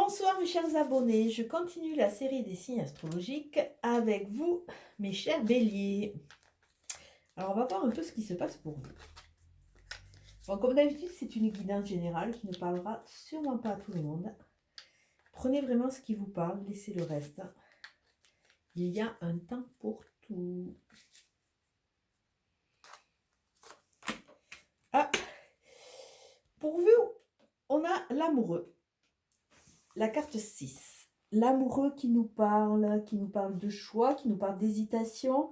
Bonsoir mes chers abonnés, je continue la série des signes astrologiques avec vous, mes chers béliers. Alors on va voir un peu ce qui se passe pour vous. Bon, comme d'habitude, c'est une guidance générale qui ne parlera sûrement pas à tout le monde. Prenez vraiment ce qui vous parle, laissez le reste. Il y a un temps pour tout. Ah, pour vous, on a l'amoureux. La carte 6. L'amoureux qui nous parle de choix, qui nous parle d'hésitation,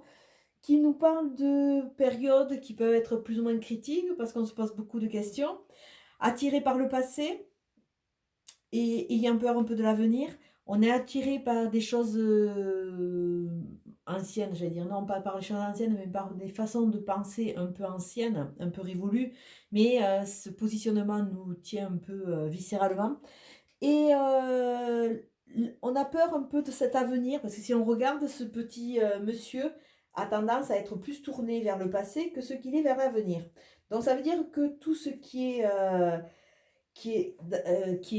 qui nous parle de périodes qui peuvent être plus ou moins critiques parce qu'on se pose beaucoup de questions, attiré par le passé et ayant peur un peu de l'avenir. On est attiré par des choses anciennes, j'allais dire, non pas par les choses anciennes, mais par des façons de penser un peu anciennes, un peu révolues, mais ce positionnement nous tient un peu viscéralement. Et on a peur un peu de cet avenir, parce que si on regarde ce petit monsieur, a tendance à être plus tourné vers le passé que ce qu'il est vers l'avenir. Donc ça veut dire que tout ce qui est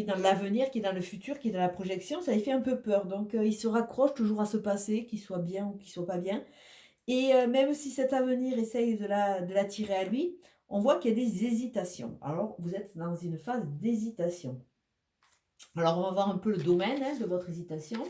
dans l'avenir, qui est dans le futur, qui est dans la projection, ça lui fait un peu peur. Donc il se raccroche toujours à ce passé, qu'il soit bien ou qu'il soit pas bien. Et même si cet avenir essaye de l'attirer à lui, on voit qu'il y a des hésitations. Alors vous êtes dans une phase d'hésitation. Alors, on va voir un peu le domaine de votre hésitation.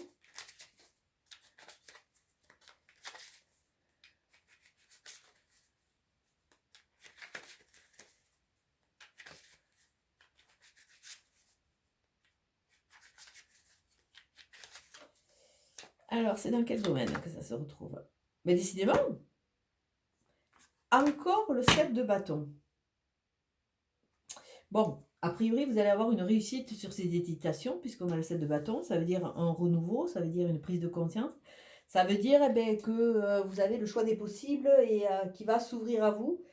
Alors, c'est dans quel domaine que ça se retrouve? Mais décidément, encore le 7 de bâton. Bon, a priori, vous allez avoir une réussite sur ces hésitations, puisqu'on a le 7 de bâton. Ça veut dire un renouveau, ça veut dire une prise de conscience. Ça veut dire que vous avez le choix des possibles et qui va s'ouvrir à vous.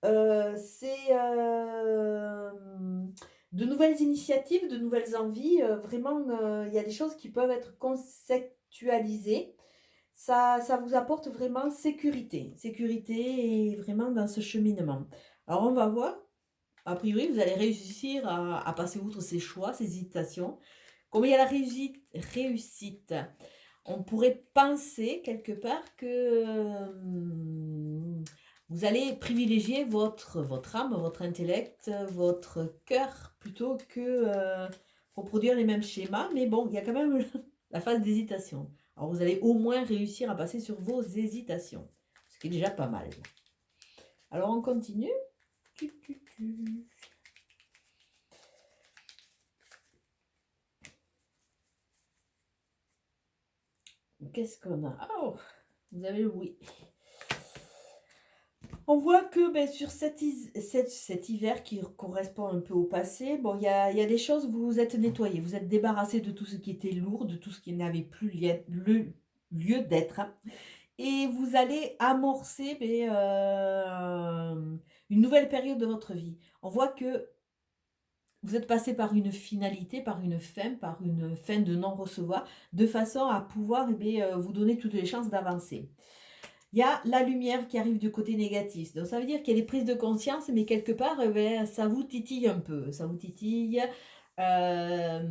C'est de nouvelles initiatives, de nouvelles envies. Vraiment, il y a des choses qui peuvent être conceptualisées. Ça vous apporte vraiment sécurité. Sécurité et vraiment dans ce cheminement. Alors, on va voir. A priori, vous allez réussir à passer outre ces choix, ces hésitations. Comme il y a la réussite, on pourrait penser quelque part que vous allez privilégier votre âme, votre intellect, votre cœur, plutôt que reproduire les mêmes schémas. Mais bon, il y a quand même la phase d'hésitation. Alors vous allez au moins réussir à passer sur vos hésitations, ce qui est déjà pas mal. Alors on continue. Qu'est-ce qu'on a? Oh, vous avez le oui. On voit que sur cet hiver qui correspond un peu au passé, bon, il y a des choses, vous vous êtes nettoyé, vous êtes débarrassé de tout ce qui était lourd, de tout ce qui n'avait plus le lieu d'être. Et vous allez amorcer une nouvelle période de votre vie. On voit que vous êtes passé par une finalité, par une fin de non-recevoir, de façon à pouvoir vous donner toutes les chances d'avancer. Il y a la lumière qui arrive du côté négatif. Donc ça veut dire qu'il y a des prises de conscience, mais quelque part, ça vous titille un peu. Ça vous titille. Un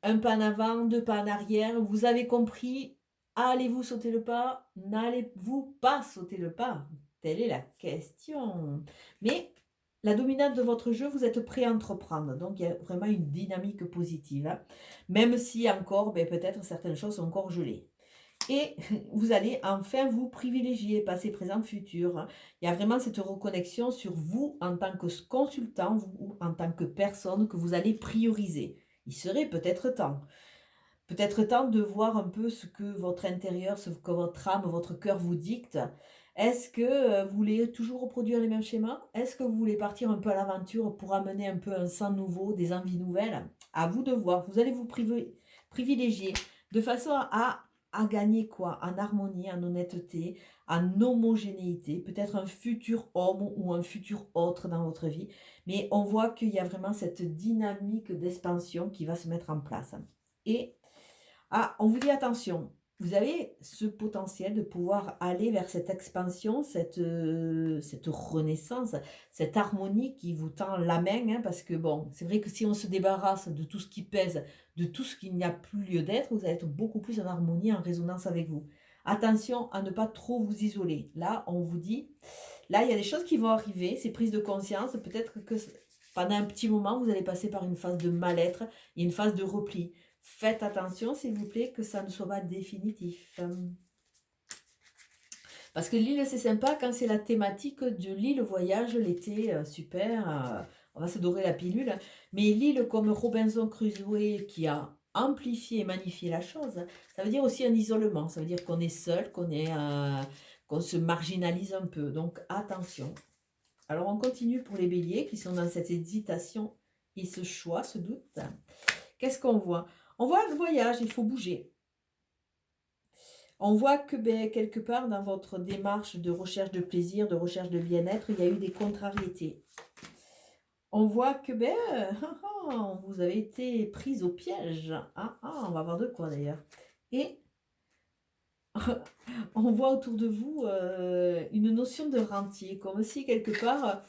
pas en avant, deux pas en arrière. Vous avez compris. Allez-vous sauter le pas? N'allez-vous pas sauter le pas? Telle est la question. Mais la dominante de votre jeu, vous êtes prêt à entreprendre. Donc, il y a vraiment une dynamique positive. Hein. Même si encore, peut-être certaines choses sont encore gelées. Et vous allez enfin vous privilégier, passé, présent, futur. Il y a vraiment cette reconnexion sur vous en tant que consultant, vous en tant que personne que vous allez prioriser. Il serait peut-être temps. Peut-être temps de voir un peu ce que votre intérieur, ce que votre âme, votre cœur vous dicte. Est-ce que vous voulez toujours reproduire les mêmes schémas? Est-ce que vous voulez partir un peu à l'aventure pour amener un peu un sang nouveau, des envies nouvelles? À vous de voir. Vous allez vous privilégier de façon à gagner quoi? En harmonie, en honnêteté, en homogénéité. Peut-être un futur homme ou un futur autre dans votre vie. Mais on voit qu'il y a vraiment cette dynamique d'expansion qui va se mettre en place. Et on vous dit attention, vous avez ce potentiel de pouvoir aller vers cette expansion, cette renaissance, cette harmonie qui vous tend la main, hein, parce que bon, c'est vrai que si on se débarrasse de tout ce qui pèse, de tout ce qui n'y a plus lieu d'être, vous allez être beaucoup plus en harmonie, en résonance avec vous. Attention à ne pas trop vous isoler. Là, on vous dit, là, il y a des choses qui vont arriver, ces prises de conscience, peut-être que pendant un petit moment, vous allez passer par une phase de mal-être et une phase de repli. Faites attention, s'il vous plaît, que ça ne soit pas définitif. Parce que l'île, c'est sympa quand c'est la thématique de l'île voyage, l'été, super, on va se dorer la pilule. Mais l'île comme Robinson Crusoe qui a amplifié et magnifié la chose, ça veut dire aussi un isolement. Ça veut dire qu'on est seul, qu'on se marginalise un peu. Donc attention. Alors on continue pour les béliers qui sont dans cette hésitation et ce choix, ce doute. Qu'est-ce qu'on voit? On voit le voyage, il faut bouger. On voit que quelque part dans votre démarche de recherche de plaisir, de recherche de bien-être, il y a eu des contrariétés. On voit que vous avez été prise au piège. On va voir de quoi d'ailleurs. Et on voit autour de vous une notion de rentier, comme si quelque part,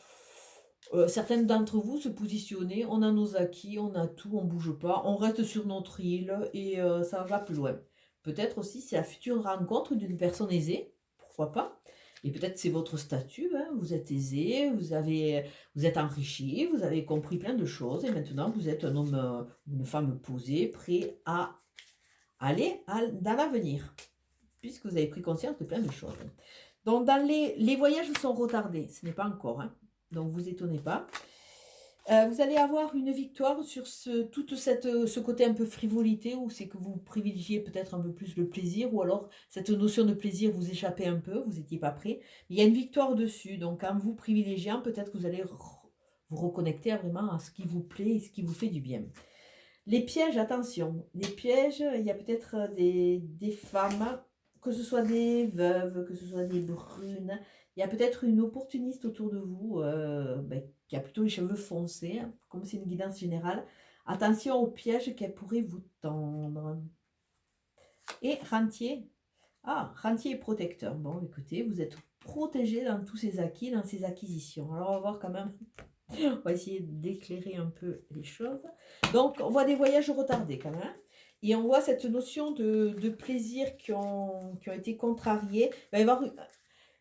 certaines d'entre vous se positionnaient, on a nos acquis, on a tout, on bouge pas, on reste sur notre île et ça va plus loin. Peut-être aussi c'est la future rencontre d'une personne aisée, pourquoi pas. Et peut-être c'est votre statut, hein, vous êtes aisé, vous êtes enrichi, vous avez compris plein de choses et maintenant vous êtes un homme, une femme posée, prêt à aller dans l'avenir, puisque vous avez pris conscience de plein de choses. Donc dans les voyages sont retardés, ce n'est pas encore, hein, donc vous étonnez pas. Vous allez avoir une victoire sur ce côté un peu frivolité, où c'est que vous privilégiez peut-être un peu plus le plaisir, ou alors cette notion de plaisir vous échappait un peu, vous n'étiez pas prêt. Il y a une victoire dessus, donc en vous privilégiant, peut-être que vous allez vous reconnecter vraiment à ce qui vous plaît et ce qui vous fait du bien. Les pièges, attention, les pièges, il y a peut-être des femmes, que ce soit des veuves, que ce soit des brunes, il y a peut-être une opportuniste autour de vous qui a plutôt les cheveux foncés, hein, comme c'est une guidance générale. Attention aux pièges qu'elle pourrait vous tendre. Et rentier. Rentier et protecteur. Bon, écoutez, vous êtes protégé dans tous ces acquis, dans ces acquisitions. Alors, on va voir quand même. On va essayer d'éclairer un peu les choses. Donc, on voit des voyages retardés quand même. Et on voit cette notion de plaisir qui ont été contrariés. Il va y avoir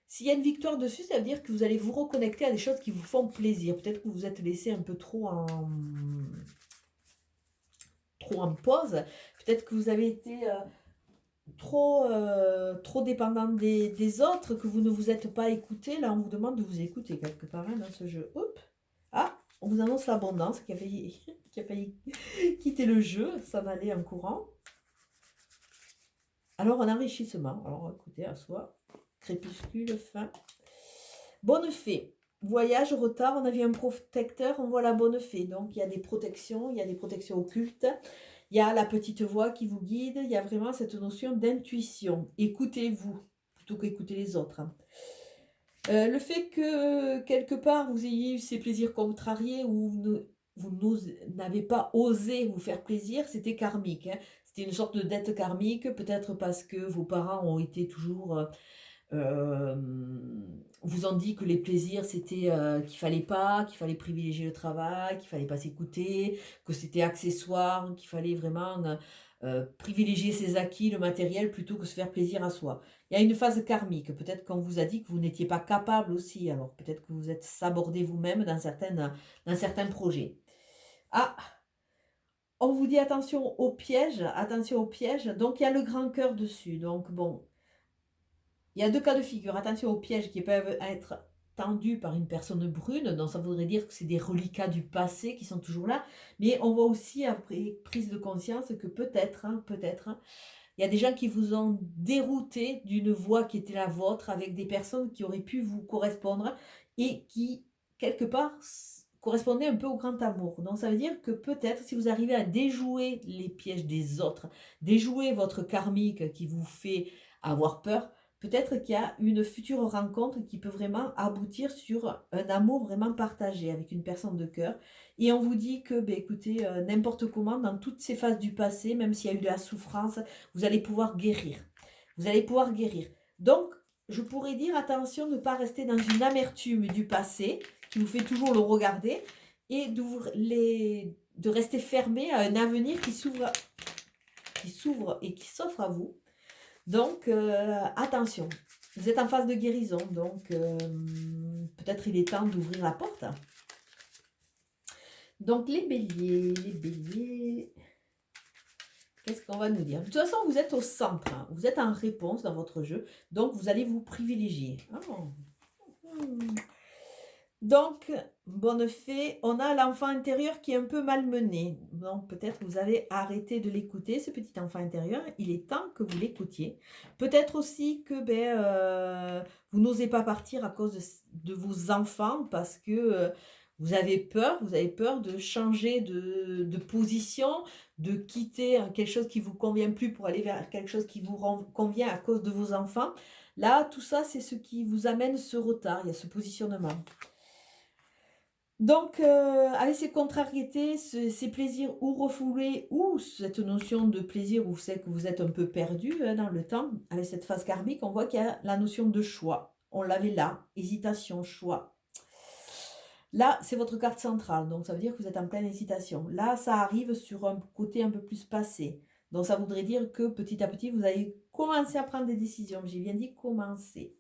s'il y a une victoire dessus, ça veut dire que vous allez vous reconnecter à des choses qui vous font plaisir. Peut-être que vous vous êtes laissé un peu trop en pause. Peut-être que vous avez été trop dépendant des autres, que vous ne vous êtes pas écouté. Là, on vous demande de vous écouter quelque part dans ce jeu. Hop. On vous annonce l'abondance qui a failli quitter le jeu, s'en aller en courant. Alors, un enrichissement. Alors, écoutez, à soi. Crépuscule, fin. Bonne fée. Voyage, retard, on a vu un protecteur, on voit la bonne fée. Donc, il y a des protections, il y a des protections occultes. Il y a la petite voix qui vous guide. Il y a vraiment cette notion d'intuition. Écoutez-vous, plutôt qu'écouter les autres. Le fait que, quelque part, vous ayez eu ces plaisirs contrariés ou vous n'avez pas osé vous faire plaisir, c'était karmique. Hein. C'était une sorte de dette karmique, peut-être parce que vos parents ont été toujours... vous ont dit que les plaisirs, c'était qu'il fallait privilégier le travail, qu'il fallait pas s'écouter, que c'était accessoire, qu'il fallait vraiment privilégier ses acquis, le matériel, plutôt que se faire plaisir à soi. Il y a une phase karmique. Peut-être qu'on vous a dit que vous n'étiez pas capable aussi. Alors peut-être que vous êtes sabordé vous-même dans certains projets. On vous dit attention aux pièges, attention aux pièges. Donc il y a le grand cœur dessus. Donc bon, il y a deux cas de figure. Attention aux pièges qui peuvent être tendus par une personne brune. Donc ça voudrait dire que c'est des reliquats du passé qui sont toujours là. Mais on voit aussi après prise de conscience que peut-être, il y a des gens qui vous ont dérouté d'une voie qui était la vôtre avec des personnes qui auraient pu vous correspondre et qui, quelque part, correspondaient un peu au grand amour. Donc ça veut dire que peut-être si vous arrivez à déjouer les pièges des autres, déjouer votre karmique qui vous fait avoir peur, peut-être qu'il y a une future rencontre qui peut vraiment aboutir sur un amour vraiment partagé avec une personne de cœur. Et on vous dit que, écoutez, n'importe comment, dans toutes ces phases du passé, même s'il y a eu de la souffrance, vous allez pouvoir guérir. Vous allez pouvoir guérir. Donc, je pourrais dire, attention, ne pas rester dans une amertume du passé, qui vous fait toujours le regarder, et de rester fermé à un avenir qui s'ouvre et qui s'offre à vous. Donc, attention, vous êtes en phase de guérison, donc peut-être il est temps d'ouvrir la porte. Donc, les béliers, qu'est-ce qu'on va nous dire? De toute façon, vous êtes au centre, hein. Vous êtes en réponse dans votre jeu, donc vous allez vous privilégier. Oh. Donc, bonne fée, on a l'enfant intérieur qui est un peu malmené. Donc, peut-être vous allez arrêter de l'écouter, ce petit enfant intérieur. Il est temps que vous l'écoutiez. Peut-être aussi que vous n'osez pas partir à cause de vos enfants parce que vous avez peur de changer de position, de quitter quelque chose qui ne vous convient plus pour aller vers quelque chose qui vous convient à cause de vos enfants. Là, tout ça, c'est ce qui vous amène ce retard, il y a ce positionnement. Donc, avec ces contrariétés, ces plaisirs ou refoulés, ou cette notion de plaisir où c'est que vous êtes un peu perdu dans le temps, avec cette phase karmique, on voit qu'il y a la notion de choix. On l'avait là, hésitation, choix. Là, c'est votre carte centrale, donc ça veut dire que vous êtes en pleine hésitation. Là, ça arrive sur un côté un peu plus passé. Donc, ça voudrait dire que petit à petit, vous allez commencer à prendre des décisions. J'ai bien dit commencer.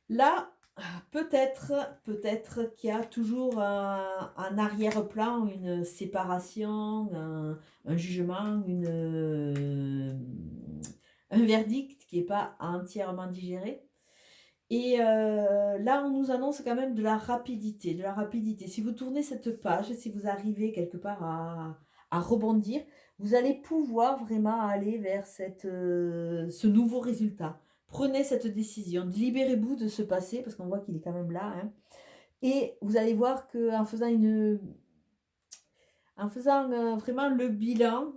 Là, peut-être qu'il y a toujours un arrière-plan, une séparation, un jugement, un verdict qui n'est pas entièrement digéré. Et là, on nous annonce quand même de la rapidité, Si vous tournez cette page, si vous arrivez quelque part à rebondir, vous allez pouvoir vraiment aller vers ce nouveau résultat. Prenez cette décision, libérez-vous de ce passé, parce qu'on voit qu'il est quand même là. Hein, et vous allez voir qu'en faisant vraiment le bilan,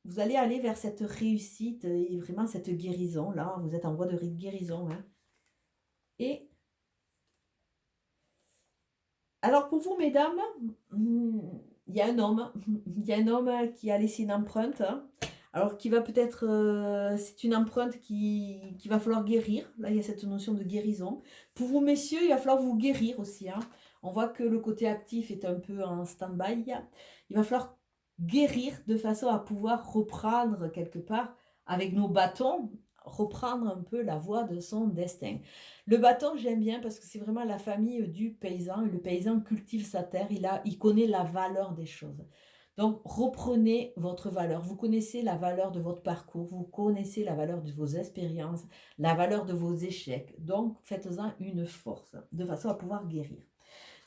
vous allez aller vers cette réussite et vraiment cette guérison. Là, vous êtes en voie de guérison. Hein. Et alors pour vous, mesdames, il y a un homme. Il y a un homme qui a laissé une empreinte. Alors qui va peut-être... c'est une empreinte qui va falloir guérir. Là, il y a cette notion de guérison. Pour vous, messieurs, il va falloir vous guérir aussi. Hein. On voit que le côté actif est un peu en stand-by. Il va falloir guérir de façon à pouvoir reprendre quelque part avec nos bâtons, reprendre un peu la voie de son destin. Le bâton, j'aime bien parce que c'est vraiment la famille du paysan. Le paysan cultive sa terre, il connaît la valeur des choses. Donc, reprenez votre valeur. Vous connaissez la valeur de votre parcours, vous connaissez la valeur de vos expériences, la valeur de vos échecs. Donc, faites-en une force de façon à pouvoir guérir.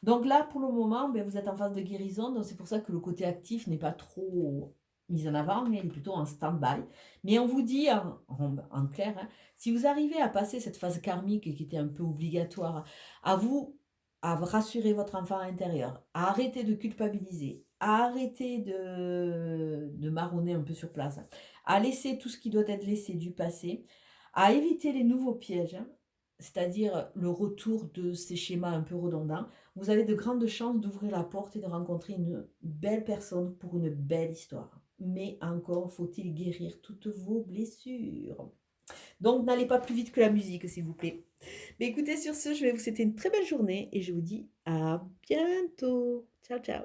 Donc là, pour le moment, vous êtes en phase de guérison. Donc, c'est pour ça que le côté actif n'est pas trop mis en avant, mais il est plutôt en stand-by. Mais on vous dit, en clair, hein, si vous arrivez à passer cette phase karmique qui était un peu obligatoire, à rassurer votre enfant intérieur, à arrêter de culpabiliser, à arrêter de marronner un peu sur place, à laisser tout ce qui doit être laissé du passé, à éviter les nouveaux pièges, hein, c'est-à-dire le retour de ces schémas un peu redondants, vous avez de grandes chances d'ouvrir la porte et de rencontrer une belle personne pour une belle histoire. Mais encore faut-il guérir toutes vos blessures. Donc n'allez pas plus vite que la musique, s'il vous plaît. Mais écoutez, sur ce, je vais vous souhaiter une très belle journée et je vous dis à bientôt. Ciao, ciao.